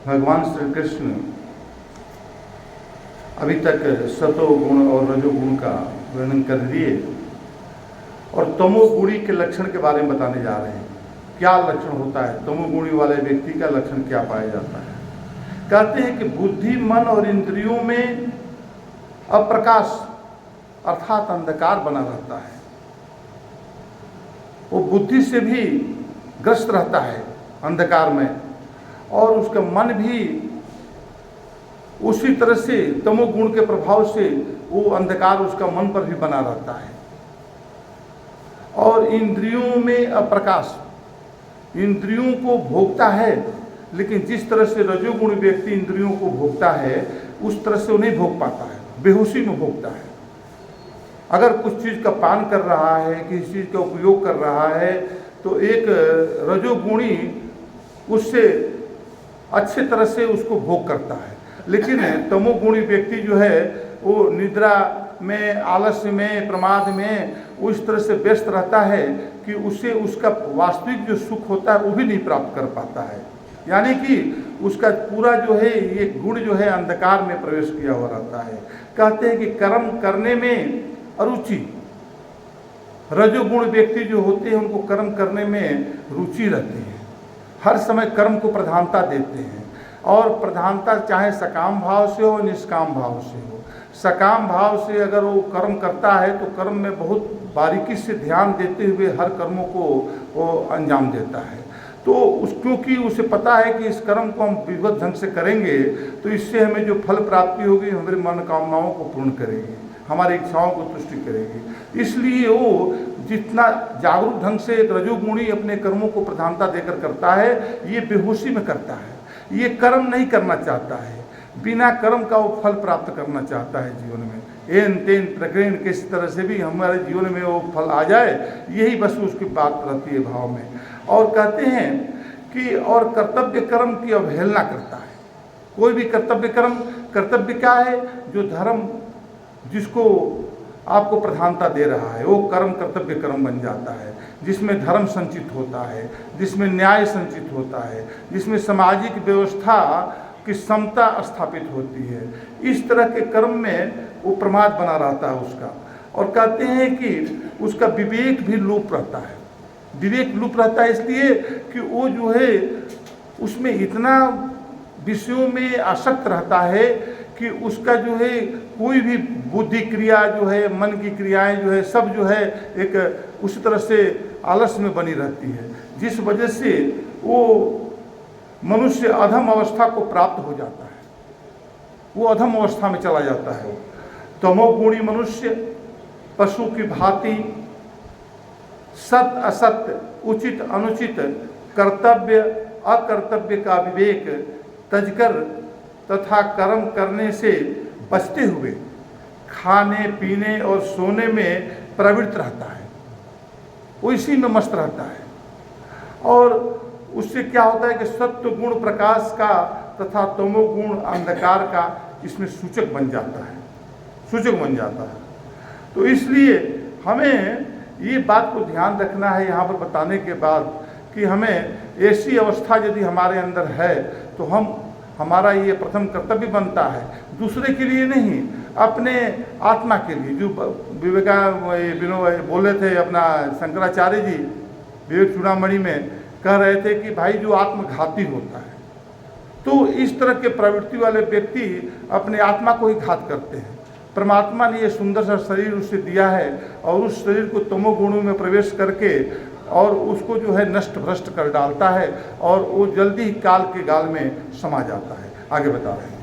भगवान श्री कृष्ण अभी तक सतोगुण और रजोगुण का वर्णन कर दिए और तमोगुणी के लक्षण के बारे में बताने जा रहे हैं। क्या लक्षण होता है तमोगुणी वाले व्यक्ति का, लक्षण क्या पाया जाता है। कहते हैं कि बुद्धि, मन और इंद्रियों में अप्रकाश अर्थात अंधकार बना रहता है। वो बुद्धि से भी ग्रस्त रहता है अंधकार में, और उसका मन भी उसी तरह से तमोगुण के प्रभाव से वो अंधकार उसका मन पर भी बना रहता है। और इंद्रियों में अप्रकाश, इंद्रियों को भोगता है, लेकिन जिस तरह से रजोगुण व्यक्ति इंद्रियों को भोगता है उस तरह से वो नहीं भोग पाता है, बेहोशी में भोगता है। अगर कुछ चीज़ का पान कर रहा है, किसी चीज़ का उपयोग कर रहा है, तो एक रजोगुणी उससे अच्छे तरह से उसको भोग करता है। लेकिन तमोगुणी व्यक्ति जो है वो निद्रा में, आलस्य में, प्रमाद में उस तरह से व्यस्त रहता है कि उसे उसका वास्तविक जो सुख होता है वो भी नहीं प्राप्त कर पाता है। यानी कि उसका पूरा जो है ये गुण जो है अंधकार में प्रवेश किया हुआ रहता है। कहते हैं कि कर्म करने में अरुचि, रजोगुण व्यक्ति जो होते हैं उनको कर्म करने में रुचि रहती है, हर समय कर्म को प्रधानता देते हैं। और प्रधानता चाहे सकाम भाव से हो, निष्काम भाव से हो। सकाम भाव से अगर वो कर्म करता है तो कर्म में बहुत बारीकी से ध्यान देते हुए हर कर्मों को वो अंजाम देता है। तो क्योंकि उसे पता है कि इस कर्म को हम विधिवत ढंग से करेंगे तो इससे हमें जो फल प्राप्ति होगी हमारी मनोकामनाओं को पूर्ण करेगी, हमारी इच्छाओं को तुष्टि करेगी। इसलिए वो जितना जागरूक ढंग से एक रजोगुणी अपने कर्मों को प्रधानता देकर करता है, ये बेहोशी में करता है, ये कर्म नहीं करना चाहता है, बिना कर्म का वो फल प्राप्त करना चाहता है जीवन में। एन तेन प्रकरण किस तरह से भी हमारे जीवन में वो फल आ जाए, यही बस उसकी बात रहती है भाव में। और कहते हैं कि और कर्तव्य कर्म की अवहेलना करता है। कोई भी कर्तव्य कर्म, कर्तव्य क्या है, जो धर्म जिसको आपको प्रधानता दे रहा है वो कर्म कर्तव्य कर्म बन जाता है, जिसमें धर्म संचित होता है, जिसमें न्याय संचित होता है, जिसमें सामाजिक व्यवस्था की समता स्थापित होती है। इस तरह के कर्म में वो प्रमाद बना रहता है उसका। और कहते हैं कि उसका विवेक भी लुप्त रहता है। विवेक लुप्त रहता है इसलिए कि वो जो है उसमें इतना विषयों में आसक्त रहता है कि उसका जो है कोई भी बुद्धि क्रिया जो है, मन की क्रियाएं जो है, सब जो है एक उसी तरह से आलस्य में बनी रहती है, जिस वजह से वो मनुष्य अधम अवस्था को प्राप्त हो जाता है, वो अधम अवस्था में चला जाता है। तमोगुणी मनुष्य पशु की भांति सत्य असत्य, उचित अनुचित, कर्तव्य अकर्तव्य का विवेक तजकर तथा कर्म करने से बचते हुए खाने पीने और सोने में प्रवृत्त रहता है, वो इसी में मस्त रहता है। और उससे क्या होता है कि सत्व गुण प्रकाश का तथा तमोगुण अंधकार का इसमें सूचक बन जाता है, सूचक बन जाता है। तो इसलिए हमें ये बात को ध्यान रखना है यहाँ पर बताने के बाद कि हमें ऐसी अवस्था यदि हमारे अंदर है तो हमारा ये प्रथम कर्तव्य बनता है, दूसरे के लिए नहीं, अपने आत्मा के लिए। जो विवेकानंद बोले थे अपना शंकराचार्य जी विवेक चूड़ामणि में कह रहे थे कि भाई जो आत्मघाती होता है, तो इस तरह के प्रवृत्ति वाले व्यक्ति अपने आत्मा को ही घात करते हैं। परमात्मा ने ये सुंदर सा शरीर उसे दिया है और उस शरीर को तमोगुणों में प्रवेश करके और उसको जो है नष्ट भ्रष्ट कर डालता है और वो जल्दी ही काल के गाल में समा जाता है। आगे बता रहे हैं।